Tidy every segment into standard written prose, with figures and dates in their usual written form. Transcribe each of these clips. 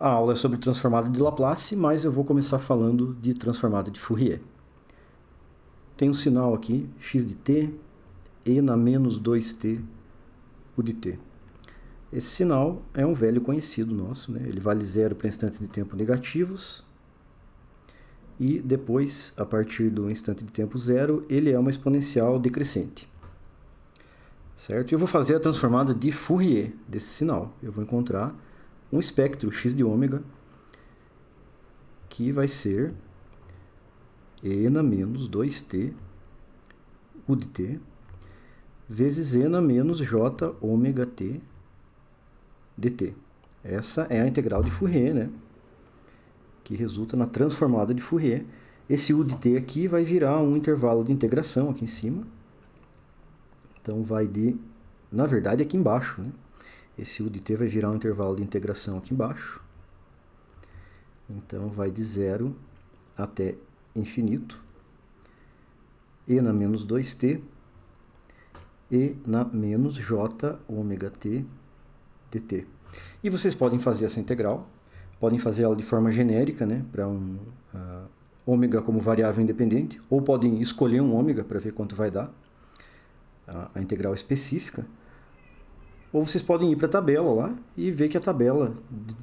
A aula é sobre transformada de Laplace, mas eu vou começar falando de transformada de Fourier. Tem um sinal aqui, x de t, e na menos 2t, u de t. Esse sinal é um velho conhecido nosso, né? Ele vale zero para instantes de tempo negativos, e depois, a partir do instante de tempo zero, ele é uma exponencial decrescente. Certo? Eu vou fazer a transformada de Fourier desse sinal. Eu vou encontrar um espectro x de ômega, que vai ser e na menos 2t, u de t, vezes e na menos j ômega t dt. Essa é a integral de Fourier, né? Que resulta na transformada de Fourier. Esse u de t aqui vai virar um intervalo de integração aqui em cima. Então, vai de... Na verdade, aqui embaixo, né? Esse u de t vai virar um intervalo de integração aqui embaixo. Então, vai de 0 até infinito. E na menos 2t, e na menos j ômega t dt. E vocês podem fazer essa integral, podem fazer ela de forma genérica, né, para ômega como variável independente, ou podem escolher um ômega para ver quanto vai dar a integral específica, ou vocês podem ir para a tabela lá e ver que a tabela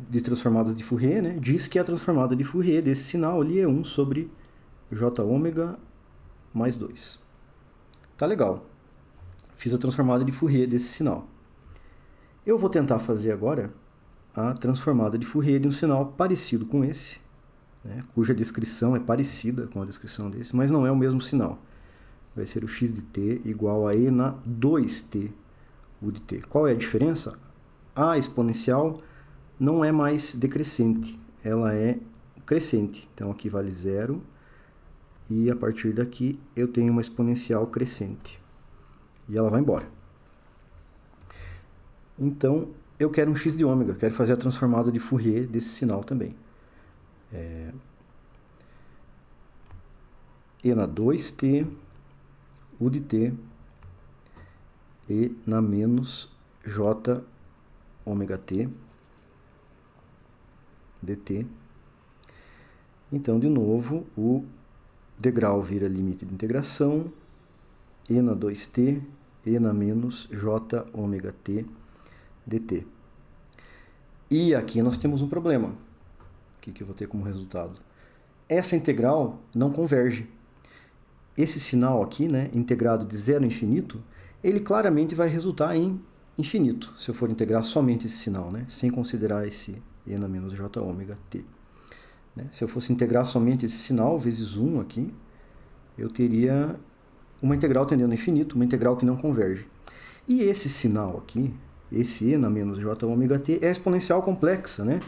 de transformadas de Fourier, né, diz que a transformada de Fourier desse sinal ali é 1 sobre j ômega mais 2. Tá legal. Fiz a transformada de Fourier desse sinal. Eu vou tentar fazer agora a transformada de Fourier de um sinal parecido com esse, né, cuja descrição é parecida com a descrição desse, mas não é o mesmo sinal. Vai ser o x de t igual a e na 2t u de t. Qual é a diferença? A exponencial não é mais decrescente, ela é crescente. Então, aqui vale 0, e a partir daqui eu tenho uma exponencial crescente. E ela vai embora. Então, eu quero um x de ômega, quero fazer a transformada de Fourier desse sinal também. E na 2t, u de t, e na menos j ômega t dt. Então, de novo, o degrau vira limite de integração, e na 2t, e na menos j ômega t dt. E aqui nós temos um problema. O que eu vou ter como resultado? Essa integral não converge. Esse sinal aqui, né, integrado de 0 a infinito, ele claramente vai resultar em infinito, se eu for integrar somente esse sinal, né, sem considerar esse e na menos j ômega t. Né? Se eu fosse integrar somente esse sinal, vezes 1 aqui, eu teria uma integral tendendo a infinito, uma integral que não converge. E esse sinal aqui, esse e na menos j ômega t, é exponencial complexa, né?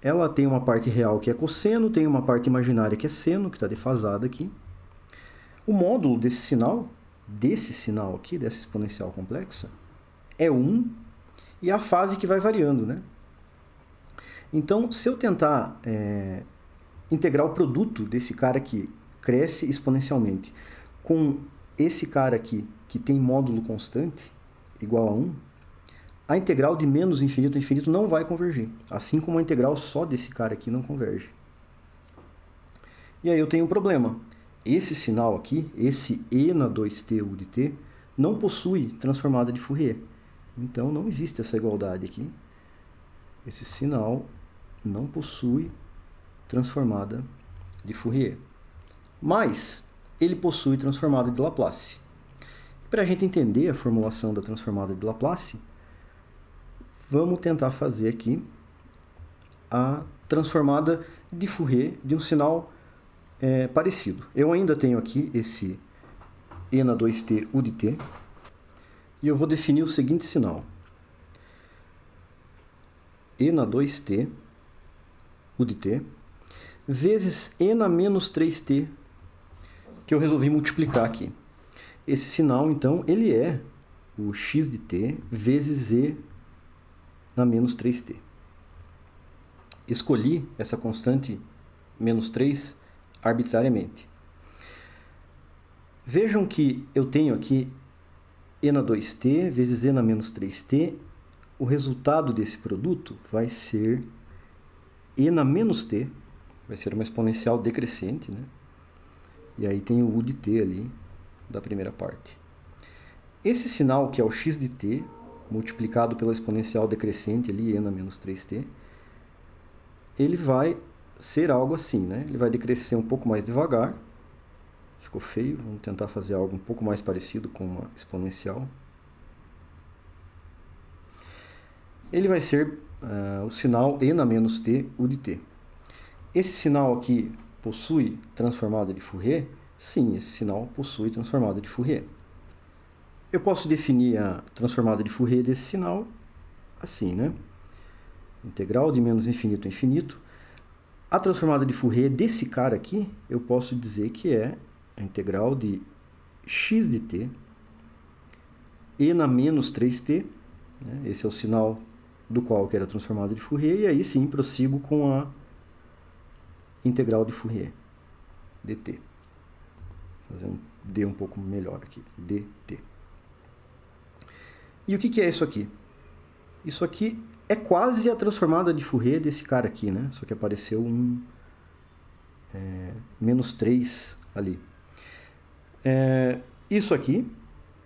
Ela tem uma parte real que é cosseno, tem uma parte imaginária que é seno, que está defasada aqui. O módulo desse sinal aqui, dessa exponencial complexa, é 1, e a fase que vai variando, né? Então, se eu tentar integrar o produto desse cara que cresce exponencialmente com esse cara aqui, que tem módulo constante, igual a 1, a integral de menos infinito a infinito não vai convergir, assim como a integral só desse cara aqui não converge. E aí eu tenho um problema. Esse sinal aqui, esse e na 2t u de t, não possui transformada de Fourier. Então, não existe essa igualdade aqui. Esse sinal não possui transformada de Fourier. Mas ele possui transformada de Laplace. Para a gente entender a formulação da transformada de Laplace, vamos tentar fazer aqui a transformada de Fourier de um sinal parecido. Eu ainda tenho aqui esse e na 2t u de t, e eu vou definir o seguinte sinal. E na 2t u de t, vezes e na menos 3t, que eu resolvi multiplicar aqui. Esse sinal, então, ele é o x de t vezes e na menos 3t. Escolhi essa constante menos 3 arbitrariamente. Vejam que eu tenho aqui e na 2t vezes e na menos 3t o resultado desse produto vai ser e na menos t, vai ser uma exponencial decrescente, né? E aí tem o u de t ali da primeira parte. Esse sinal, que é o x de t, multiplicado pela exponencial decrescente ali, e na menos 3t, ele vai ser algo assim, né? Ele vai decrescer um pouco mais devagar. Ficou feio, vamos tentar fazer algo um pouco mais parecido com uma exponencial. Ele vai ser o sinal e na menos t, u de t. Esse sinal aqui possui transformada de Fourier? Sim, esse sinal possui transformada de Fourier. Eu posso definir a transformada de Fourier desse sinal assim, né? Integral de menos infinito a infinito. A transformada de Fourier desse cara aqui, eu posso dizer que é a integral de x de t e na menos 3t. Né? Esse é o sinal do qual eu quero a transformada de Fourier. E aí sim, prossigo com a integral de Fourier, dt. Vou fazer um d um pouco melhor aqui, dt. E o que é isso aqui? Isso aqui é quase a transformada de Fourier desse cara aqui, né? Só que apareceu um menos 3 ali. Isso aqui,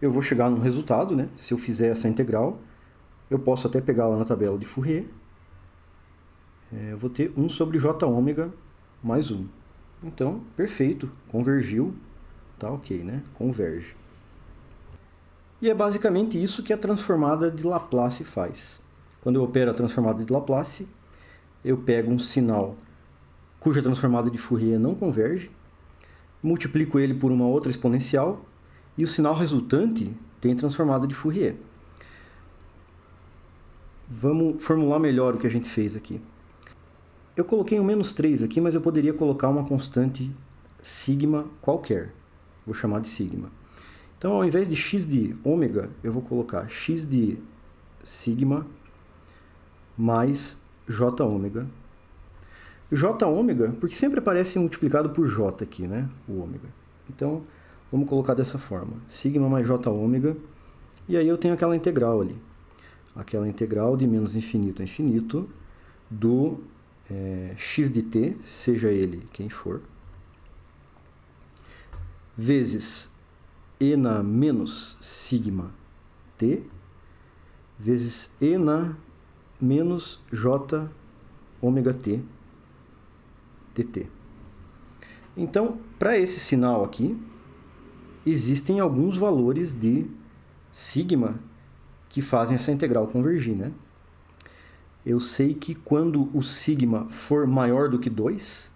eu vou chegar num resultado, né? Se eu fizer essa integral, eu posso até pegar lá na tabela de Fourier. Eu vou ter 1 sobre j ômega mais 1. Então, perfeito, convergiu, tá ok, né? Converge. E é basicamente isso que a transformada de Laplace faz. Quando eu opero a transformada de Laplace, eu pego um sinal cuja transformada de Fourier não converge, multiplico ele por uma outra exponencial, e o sinal resultante tem transformada de Fourier. Vamos formular melhor o que a gente fez aqui. Eu coloquei um menos 3 aqui, mas eu poderia colocar uma constante sigma qualquer. Vou chamar de sigma. Então, ao invés de x de ômega, eu vou colocar x de sigma mais j ômega. J ômega, porque sempre aparece multiplicado por j aqui, né? O ômega. Então, vamos colocar dessa forma. Sigma mais j ômega. E aí eu tenho aquela integral ali. Aquela integral de menos infinito a infinito do x de t, seja ele quem for, vezes e na menos sigma t, vezes e na menos j ômega t dt. Então, para esse sinal aqui, existem alguns valores de sigma que fazem essa integral convergir, né? Eu sei que quando o sigma for maior do que 2,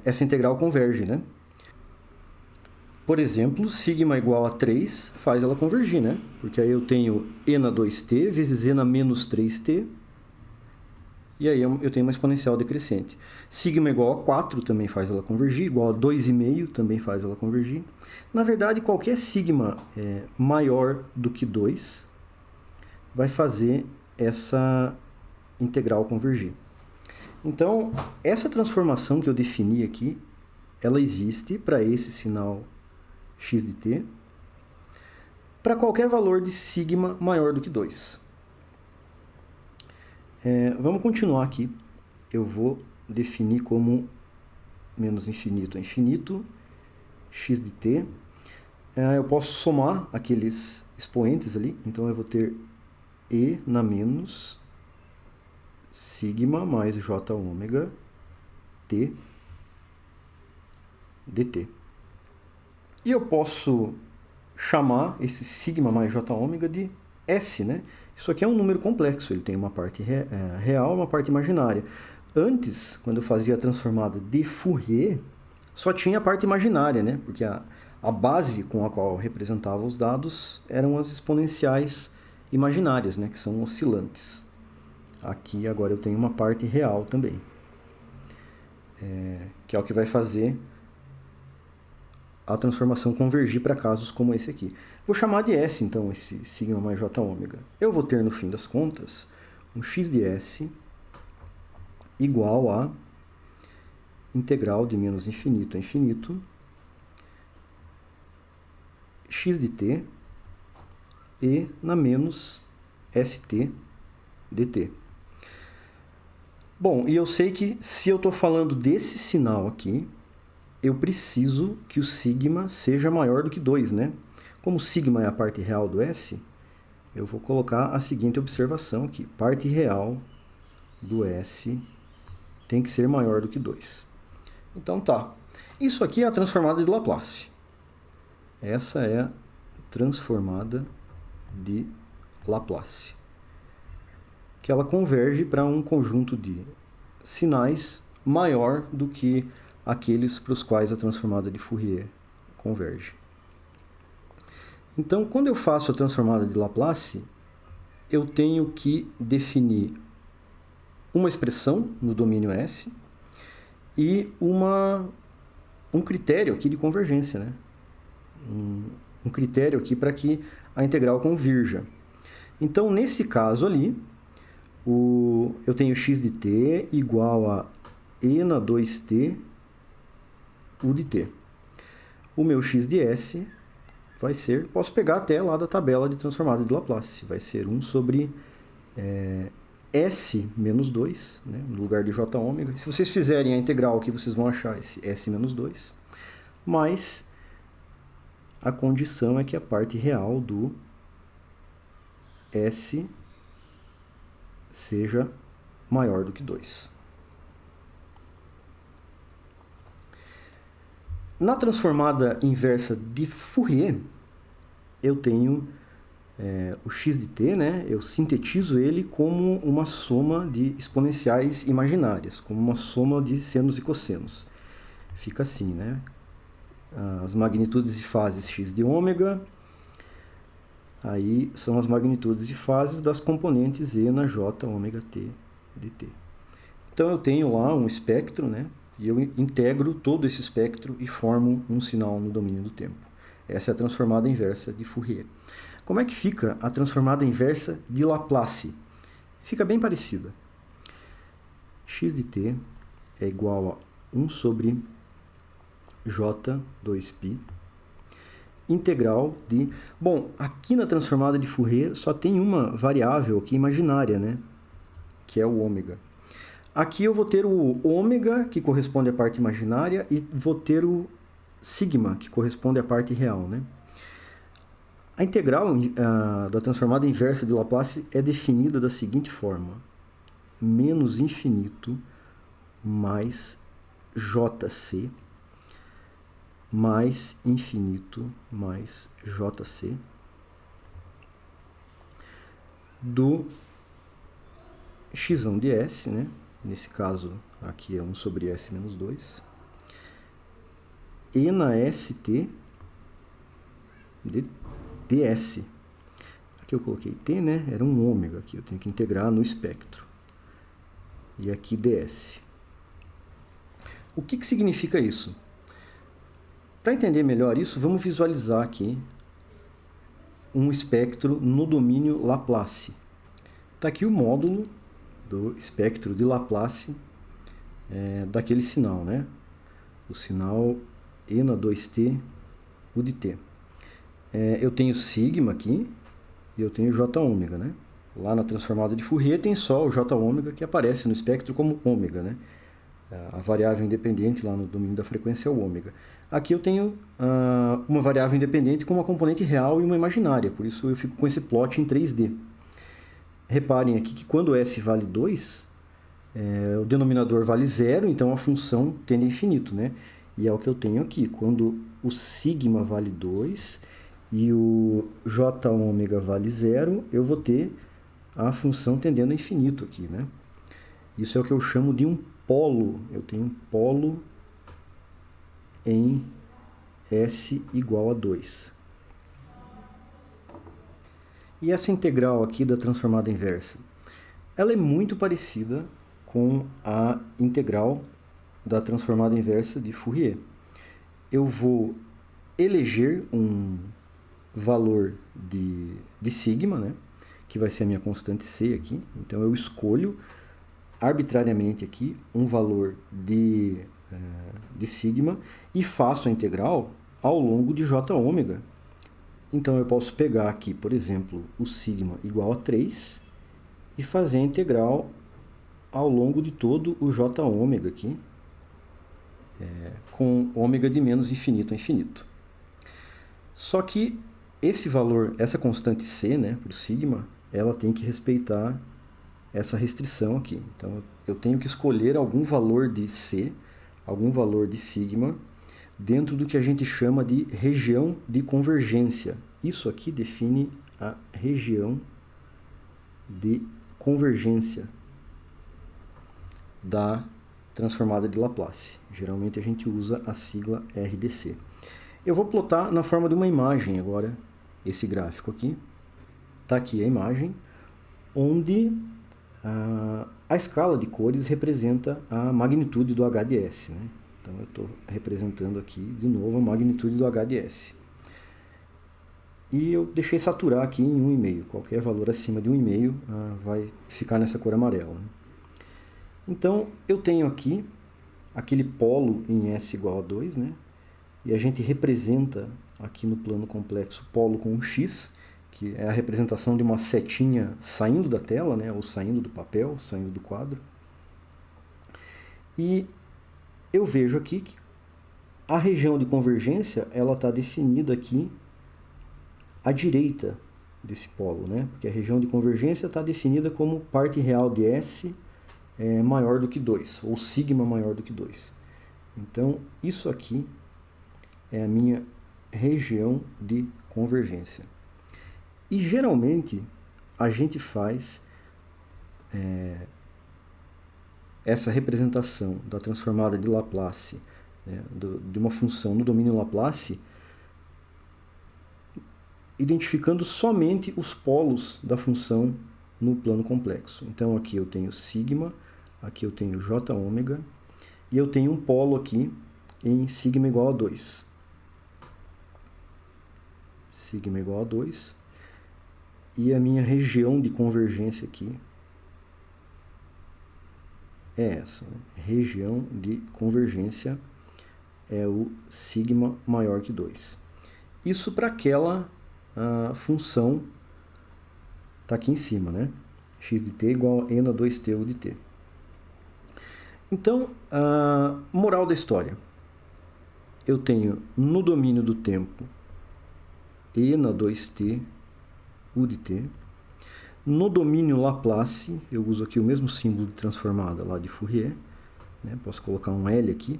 essa integral converge, né? Por exemplo, sigma igual a 3 faz ela convergir, né? Porque aí eu tenho e na 2t vezes e na menos 3t, e aí eu tenho uma exponencial decrescente. Sigma igual a 4 também faz ela convergir, igual a 2,5 também faz ela convergir. Na verdade, qualquer sigma maior do que 2 vai fazer essa integral convergir. Então, essa transformação que eu defini aqui, ela existe para esse sinal x de t, para qualquer valor de sigma maior do que 2. Vamos continuar aqui. Eu vou definir como menos infinito a infinito, x de t. Eu posso somar aqueles expoentes ali, então eu vou ter e na menos sigma mais j ômega t dt. E eu posso chamar esse sigma mais j ômega de S, né? Isso aqui é um número complexo, ele tem uma parte real e uma parte imaginária. Antes, quando eu fazia a transformada de Fourier, só tinha a parte imaginária, né? Porque a base com a qual eu representava os dados eram as exponenciais imaginárias, né? Que são oscilantes. Aqui agora eu tenho uma parte real também, que é o que vai fazer a transformação convergir para casos como esse aqui. Vou chamar de S, então, esse sigma mais j ômega. Eu vou ter, no fim das contas, um x de S igual a integral de menos infinito a infinito x de t e na menos st dt. Bom, e eu sei que se eu estou falando desse sinal aqui, eu preciso que o sigma seja maior do que 2, né? Como sigma é a parte real do S, eu vou colocar a seguinte observação aqui. Parte real do S tem que ser maior do que 2. Então tá. Isso aqui é a transformada de Laplace. Essa é a transformada de Laplace, que ela converge para um conjunto de sinais maior do que aqueles para os quais a transformada de Fourier converge. Então, quando eu faço a transformada de Laplace, eu tenho que definir uma expressão no domínio S e um critério aqui de convergência, né? Um critério aqui para que a integral convirja. Então, nesse caso ali, eu tenho x de t igual a e na 2t u de t. O meu x de s vai ser, posso pegar até lá da tabela de transformada de Laplace, vai ser 1 sobre s menos 2, né, no lugar de j ômega. Se vocês fizerem a integral aqui, vocês vão achar esse s menos 2, mas a condição é que a parte real do s seja maior do que 2. Na transformada inversa de Fourier, eu tenho o x de t, né? Eu sintetizo ele como uma soma de exponenciais imaginárias, como uma soma de senos e cossenos. Fica assim, né? As magnitudes e fases x de ômega, aí são as magnitudes e fases das componentes e na j ômega t de t. Então eu tenho lá um espectro, né? E eu integro todo esse espectro e formo um sinal no domínio do tempo. Essa é a transformada inversa de Fourier. Como é que fica a transformada inversa de Laplace? Fica bem parecida. X de t é igual a 1 sobre j 2π integral de... Bom, aqui na transformada de Fourier só tem uma variável aqui imaginária, né? Que é o ômega. Aqui eu vou ter o ômega, que corresponde à parte imaginária, e vou ter o sigma, que corresponde à parte real, né? A integral da transformada inversa de Laplace é definida da seguinte forma: menos infinito mais jc mais infinito mais jc do x de s, né? Nesse caso, aqui é 1 sobre s menos 2, e na st de ds. Aqui eu coloquei t, né? Era um ômega aqui, eu tenho que integrar no espectro. E aqui ds. O que significa isso? Para entender melhor isso, vamos visualizar aqui um espectro no domínio Laplace. Está aqui o módulo do espectro de Laplace daquele sinal, né? O sinal e na 2t u de t. Eu tenho sigma aqui e eu tenho j ômega, né? Lá na transformada de Fourier tem só o j ômega que aparece no espectro como ômega, né? A variável independente lá no domínio da frequência é o ômega. Aqui eu tenho uma variável independente com uma componente real e uma imaginária, por isso eu fico com esse plot em 3D. Reparem aqui que quando s vale 2, o denominador vale 0, então a função tende a infinito, né? E é o que eu tenho aqui. Quando o sigma vale 2 e o j ômega vale 0, eu vou ter a função tendendo a infinito aqui, né? Isso é o que eu chamo de um polo. Eu tenho um polo em s igual a 2. E essa integral aqui da transformada inversa? Ela é muito parecida com a integral da transformada inversa de Fourier. Eu vou eleger um valor de sigma, né? Que vai ser a minha constante c aqui. Então eu escolho arbitrariamente aqui um valor de sigma e faço a integral ao longo de j ômega, Então eu posso pegar aqui, por exemplo, o sigma igual a 3 e fazer a integral ao longo de todo o j ômega aqui, com ômega de menos infinito a infinito. Só que esse valor, essa constante c, né, para o sigma, ela tem que respeitar essa restrição aqui. Então eu tenho que escolher algum valor de c, algum valor de sigma, dentro do que a gente chama de região de convergência. Isso aqui define a região de convergência da transformada de Laplace. Geralmente a gente usa a sigla RDC. Eu vou plotar na forma de uma imagem agora, esse gráfico aqui. Está aqui a imagem, onde a escala de cores representa a magnitude do HDS, né? Então eu estou representando aqui de novo a magnitude do HDS. E eu deixei saturar aqui em 1,5. Qualquer valor acima de 1,5 vai ficar nessa cor amarela, né? Então eu tenho aqui aquele polo em S igual a 2, né? E a gente representa aqui no plano complexo o polo com um X, que é a representação de uma setinha saindo da tela, né? Ou saindo do papel, saindo do quadro. E eu vejo aqui que a região de convergência ela está definida aqui à direita desse polo, né? Porque a região de convergência está definida como parte real de S maior do que 2, ou sigma maior do que 2. Então, isso aqui é a minha região de convergência. E geralmente a gente faz essa representação da transformada de Laplace, né, de uma função no domínio Laplace, identificando somente os polos da função no plano complexo. Então aqui eu tenho sigma, aqui eu tenho j ômega, e eu tenho um polo aqui em sigma igual a 2. Sigma igual a 2. E a minha região de convergência aqui é essa, né? Região de convergência é o sigma maior que 2. Isso para aquela função está aqui em cima, né? X de t igual a n a 2t u de t. Então, moral da história. Eu tenho no domínio do tempo e na 2t u de t. No domínio Laplace, eu uso aqui o mesmo símbolo de transformada lá de Fourier, né? Posso colocar um L aqui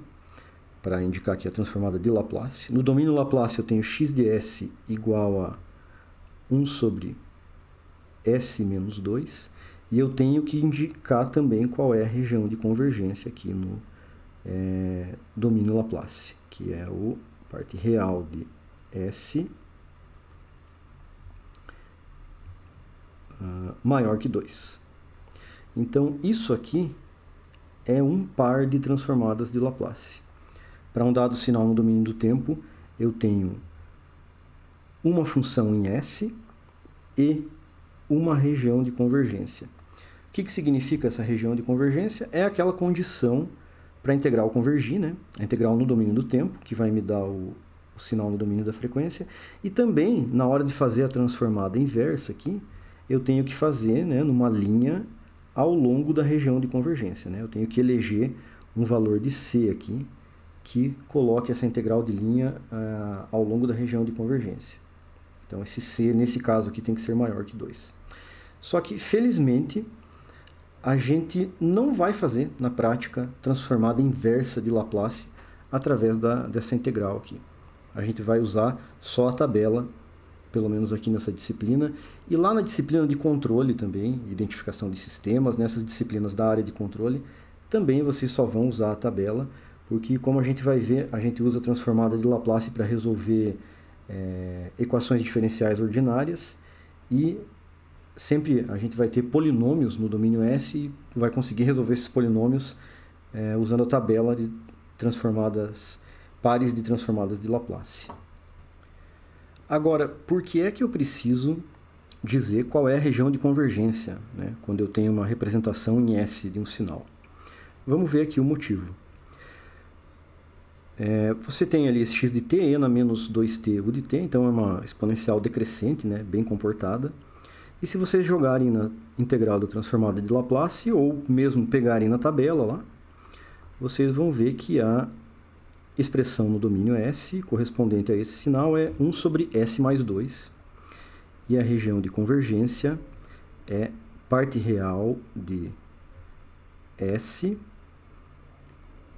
para indicar que é a transformada de Laplace. No domínio Laplace eu tenho x de s igual a 1 sobre s menos 2, e eu tenho que indicar também qual é a região de convergência aqui no domínio Laplace, que é a parte real de s maior que 2. Então, isso aqui é um par de transformadas de Laplace. Para um dado sinal no domínio do tempo, eu tenho uma função em S e uma região de convergência. O que significa essa região de convergência? É aquela condição para a integral convergir, né? A integral no domínio do tempo, que vai me dar o sinal no domínio da frequência. E também, na hora de fazer a transformada inversa aqui, eu tenho que fazer, né, numa linha ao longo da região de convergência, né? Eu tenho que eleger um valor de C aqui, que coloque essa integral de linha ao longo da região de convergência. Então, esse C, nesse caso aqui, tem que ser maior que 2. Só que, felizmente, a gente não vai fazer, na prática, transformada inversa de Laplace através dessa integral aqui. A gente vai usar só a tabela, pelo menos aqui nessa disciplina, e lá na disciplina de controle também, identificação de sistemas, nessas disciplinas da área de controle, também vocês só vão usar a tabela, porque, como a gente vai ver, a gente usa a transformada de Laplace para resolver equações diferenciais ordinárias, e sempre a gente vai ter polinômios no domínio S e vai conseguir resolver esses polinômios usando a tabela de transformadas, pares de transformadas de Laplace. Agora, por que é que eu preciso dizer qual é a região de convergência, né, quando eu tenho uma representação em S de um sinal? Vamos ver aqui o motivo. Você tem ali esse x de t, e na menos 2t u de t, então é uma exponencial decrescente, né, bem comportada. E se vocês jogarem na integral da transformada de Laplace, ou mesmo pegarem na tabela lá, vocês vão ver que a expressão no domínio S, correspondente a esse sinal, é 1 sobre S mais 2. E a região de convergência é parte real de S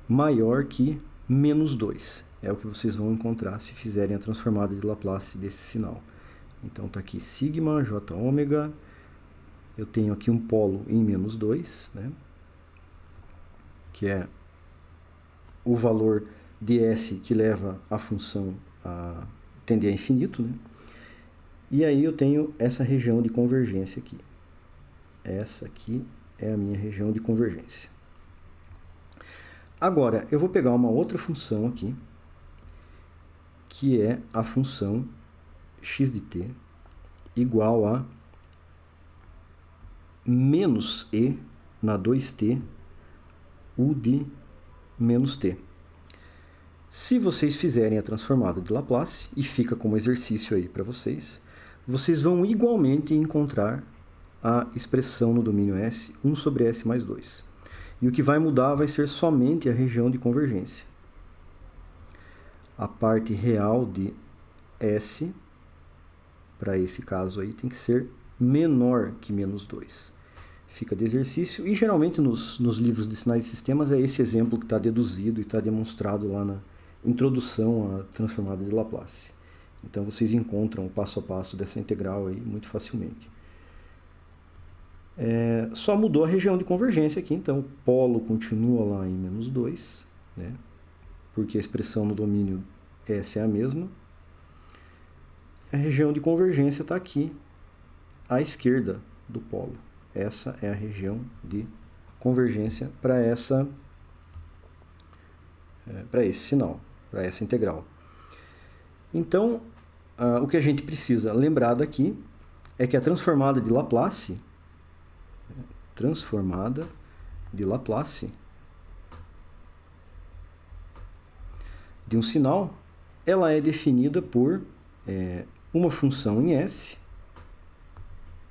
maior que menos 2. É o que vocês vão encontrar se fizerem a transformada de Laplace desse sinal. Então está aqui sigma, j ômega. Eu tenho aqui um polo em menos 2, né? Que é o valor de S que leva a função a tender a infinito, né? E aí eu tenho essa região de convergência aqui. Essa aqui é a minha região de convergência. Agora, eu vou pegar uma outra função aqui, que é a função x de t igual a menos e na 2t u de menos t. Se vocês fizerem a transformada de Laplace, e fica como exercício aí para vocês, vocês vão igualmente encontrar a expressão no domínio S, 1 sobre S mais 2. E o que vai mudar vai ser somente a região de convergência. A parte real de S, para esse caso aí, tem que ser menor que menos 2. Fica de exercício, e geralmente nos livros de sinais de sistemas é esse exemplo que está deduzido e está demonstrado lá na introdução à transformada de Laplace. Então vocês encontram o passo a passo dessa integral aí muito facilmente. Só mudou a região de convergência aqui, então o polo continua lá em menos 2, né? Porque a expressão no domínio S é a mesma. A região de convergência está aqui à esquerda do polo. Essa é a região de convergência para esse sinal, para essa integral. Então, o que a gente precisa lembrar daqui é que a transformada de Laplace de um sinal, ela é definida por uma função em S,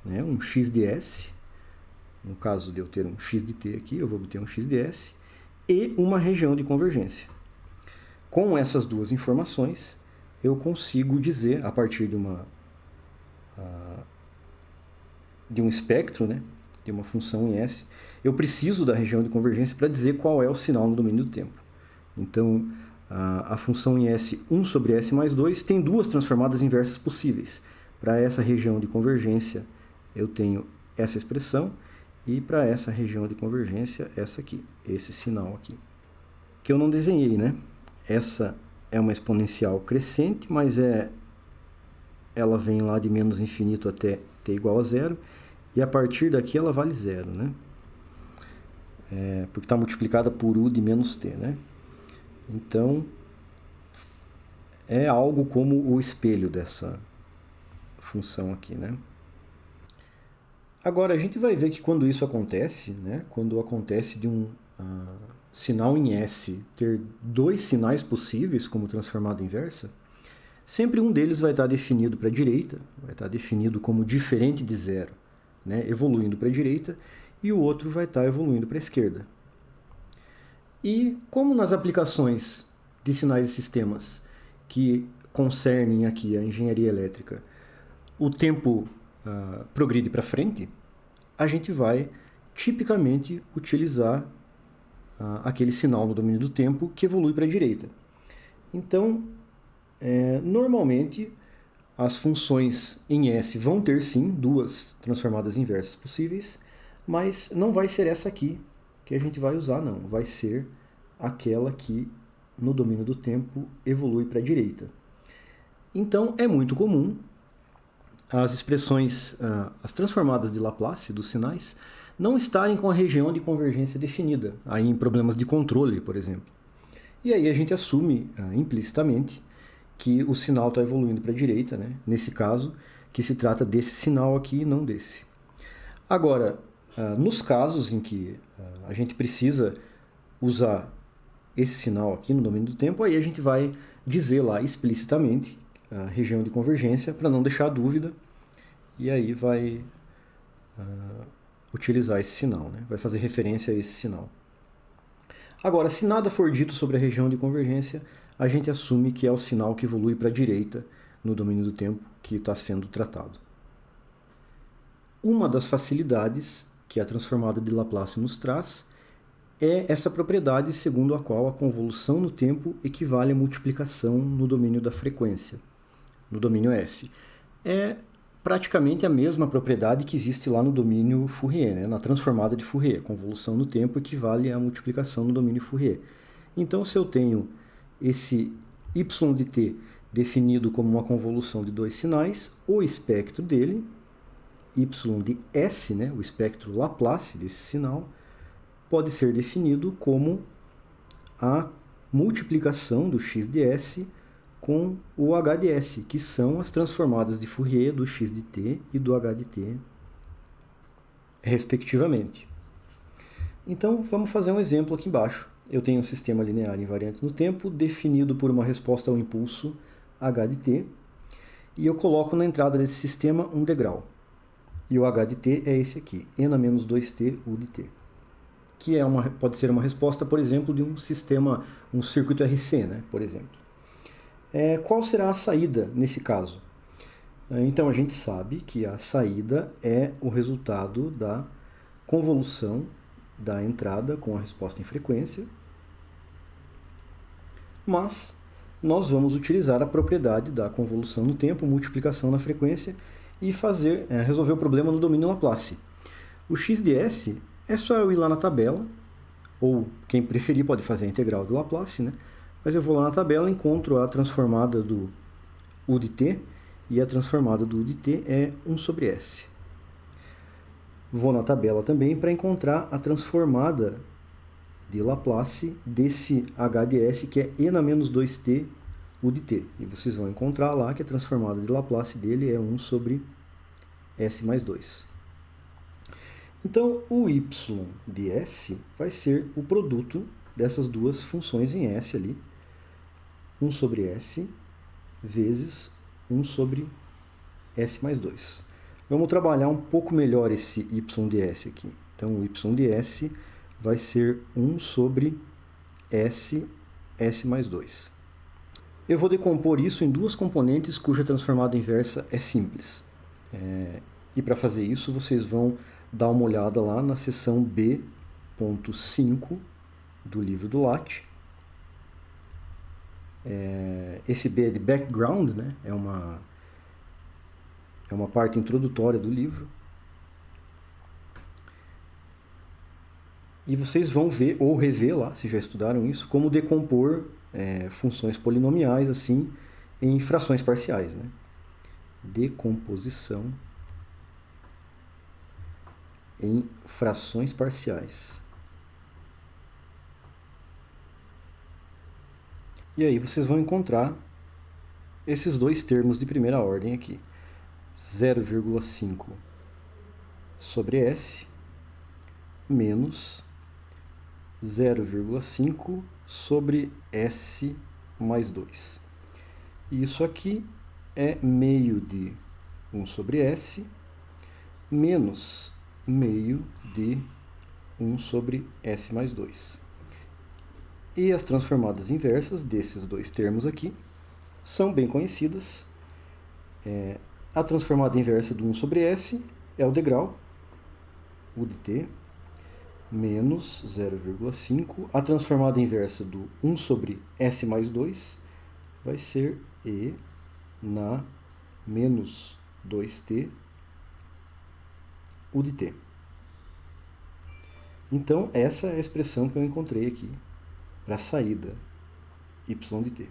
né, um x de S. No caso de eu ter um x de t aqui, eu vou obter um x de S, e uma região de convergência. Com essas duas informações, eu consigo dizer, a partir de um espectro, né, de uma função em S, eu preciso da região de convergência para dizer qual é o sinal no domínio do tempo. Então, a função em S, 1 sobre S mais 2, tem duas transformadas inversas possíveis. Para essa região de convergência, eu tenho essa expressão, e para essa região de convergência, essa aqui, esse sinal aqui, que eu não desenhei, né? Essa é uma exponencial crescente, mas ela vem lá de menos infinito até t igual a zero, e a partir daqui ela vale zero, né? Porque está multiplicada por u de menos t, né? Então, é algo como o espelho dessa função aqui, né? Agora, a gente vai ver que quando isso acontece, né, quando acontece de um sinal em S ter dois sinais possíveis como transformada inversa, sempre um deles vai estar definido para a direita, vai estar definido como diferente de zero, né, evoluindo para a direita, e o outro vai estar evoluindo para a esquerda. E como nas aplicações de sinais de sistemas que concernem aqui a engenharia elétrica, o tempo progride para frente, a gente vai tipicamente utilizar aquele sinal no domínio do tempo que evolui para a direita. Então, normalmente, as funções em S vão ter sim duas transformadas inversas possíveis, mas não vai ser essa aqui que a gente vai usar, não. Vai ser aquela que no domínio do tempo evolui para a direita. Então, é muito comum as expressões, as transformadas de Laplace dos sinais, não estarem com a região de convergência definida, aí em problemas de controle, por exemplo. E aí a gente assume implicitamente que o sinal está evoluindo para a direita, né? Nesse caso, que se trata desse sinal aqui e não desse. Agora, nos casos em que a gente precisa usar esse sinal aqui no domínio do tempo, aí a gente vai dizer lá explicitamente a região de convergência para não deixar dúvida, e aí vai utilizar esse sinal, né? Vai fazer referência a esse sinal. Agora, se nada for dito sobre a região de convergência, a gente assume que é o sinal que evolui para a direita no domínio do tempo que está sendo tratado. Uma das facilidades que a transformada de Laplace nos traz é essa propriedade segundo a qual a convolução no tempo equivale à multiplicação no domínio da frequência, no domínio S. É praticamente a mesma propriedade que existe lá no domínio Fourier, né? Na transformada de Fourier. Convolução no tempo equivale à multiplicação no domínio Fourier. Então, se eu tenho esse y de t definido como uma convolução de dois sinais, o espectro dele, y de S, né? O espectro Laplace desse sinal, pode ser definido como a multiplicação do x de S com o h de S, que são as transformadas de Fourier do x de t e do h de t, respectivamente. Então, vamos fazer um exemplo aqui embaixo. Eu tenho um sistema linear invariante no tempo, definido por uma resposta ao impulso h de t, e eu coloco na entrada desse sistema um degrau. E o h de t é esse aqui, n-2t u de t, que pode ser uma resposta, por exemplo, de um sistema, um circuito RC, né, por exemplo. Qual será a saída nesse caso? Então, a gente sabe que a saída é o resultado da convolução da entrada com a resposta em frequência, mas nós vamos utilizar a propriedade da convolução no tempo, multiplicação na frequência, e resolver o problema no domínio Laplace. O x de S é só eu ir lá na tabela, ou quem preferir pode fazer a integral do Laplace, né? Mas eu vou lá na tabela e encontro a transformada do u de t, e a transformada do u de t é 1 sobre S. Vou na tabela também para encontrar a transformada de Laplace desse h de S, que é n-2t u de t. E vocês vão encontrar lá que a transformada de Laplace dele é 1 sobre S mais 2. Então, o y de S vai ser o produto dessas duas funções em S ali, 1 sobre S vezes 1 sobre S mais 2. Vamos trabalhar um pouco melhor esse y de S aqui. Então, o y de S vai ser 1 sobre S mais 2. Eu vou decompor isso em duas componentes cuja transformada inversa é simples. E para fazer isso, vocês vão dar uma olhada lá na seção B.5 do livro do Latte. Esse B é de background, né? É uma parte introdutória do livro. E vocês vão ver ou rever lá, se já estudaram isso, como decompor funções polinomiais assim em frações parciais, né? Decomposição em frações parciais. E aí vocês vão encontrar esses dois termos de primeira ordem aqui. 0,5 sobre S menos 0,5 sobre S mais 2. Isso aqui é meio de 1 sobre S menos meio de 1 sobre S mais 2. E as transformadas inversas desses dois termos aqui são bem conhecidas. A transformada inversa do 1 sobre S é o degrau, u de t, menos 0,5. A transformada inversa do 1 sobre S mais 2 vai ser E na menos 2t, u de t. Então, essa é a expressão que eu encontrei aqui para a saída y de t.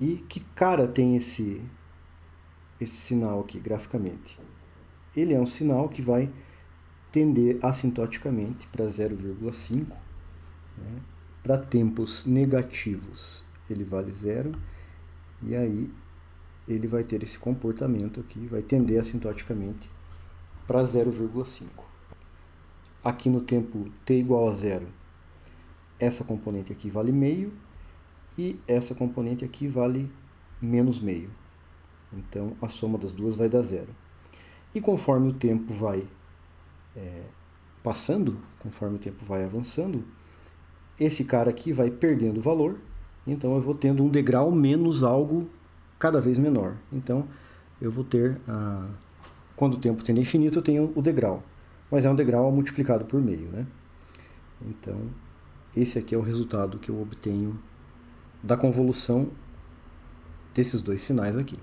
E que cara tem esse sinal aqui, graficamente? Ele é um sinal que vai tender assintoticamente para 0,5. Né? Para tempos negativos, ele vale 0. E aí, ele vai ter esse comportamento aqui, vai tender assintoticamente para 0,5. Aqui no tempo t igual a 0, essa componente aqui vale meio e essa componente aqui vale menos meio. Então, a soma das duas vai dar zero. E conforme o tempo vai passando, conforme o tempo vai avançando, esse cara aqui vai perdendo valor, então eu vou tendo um degrau menos algo cada vez menor. Então, eu vou ter, quando o tempo tende a infinito, eu tenho o degrau, mas é um degrau multiplicado por meio, né? Então, esse aqui é o resultado que eu obtenho da convolução desses dois sinais aqui.